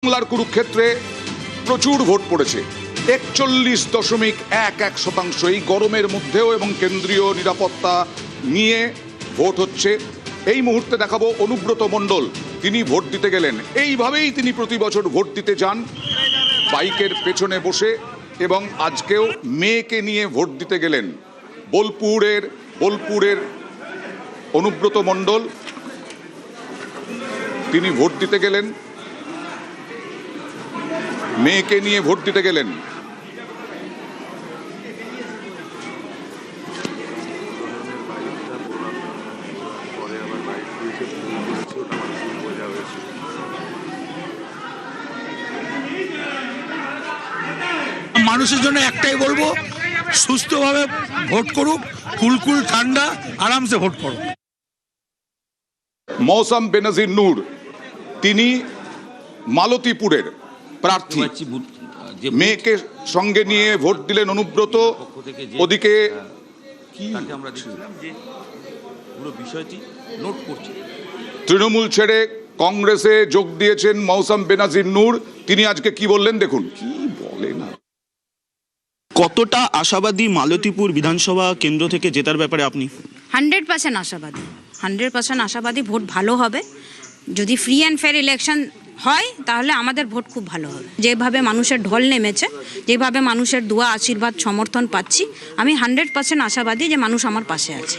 বাংলার কুরুক্ষেত্রে প্রচুর ভোট পড়েছে 41.11% এই গরমের মধ্যেও এবং কেন্দ্রীয় নিরাপত্তা নিয়ে ভোট হচ্ছে। এই মুহূর্তে দেখাবো অনুব্রত মণ্ডল, তিনি ভোট দিতে গেলেন। এইভাবেই তিনি প্রতি বছর ভোট দিতে যান বাইকের পেছনে বসে, এবং আজকেও মেয়েকে নিয়ে ভোট দিতে গেলেন। বোলপুরের অনুব্রত মণ্ডল তিনি ভোট দিতে গেলেন, মেয়েকে নিয়ে ভোট দিতে গেলেন। মানুষের জন্য একটাই বলবো, সুস্থভাবে ভোট করুক, কুলকুল ঠান্ডা আরামসে ভোট করুক। মৌসাম বেনাজির নূর তিনি মালতীপুরের প্রার্থী, মেয়েকে সঙ্গে নিয়ে ভোট দিলেন অনুব্রত। ওদিকে আমরা দেখছিলাম যে পুরো বিষয়টি নোট করছে। তৃণমূল ছেড়ে কংগ্রেসে যোগ দিয়েছেন মৌসাম বেনাজির নূর, তিনি আজকে কি বললেন দেখুন। কি বলেন, কতটা আশাবাদী মালতীপুর বিধানসভা কেন্দ্র থেকে জেতার ব্যাপারে আপনি? 100% আশাবাদী, 100% আশাবাদী। ভোট ভালো হবে, যদি ফ্রি অ্যান্ড ফেয়ার ইলেকশন হয় তাহলে আমাদের ভোট খুব ভালো হবে। যেভাবে মানুষের ঢল নেমেছে, যেভাবে মানুষের দোয়া আশীর্বাদ সমর্থন পাচ্ছি, আমি 100% আশাবাদী যে মানুষ আমার পাশে আছে।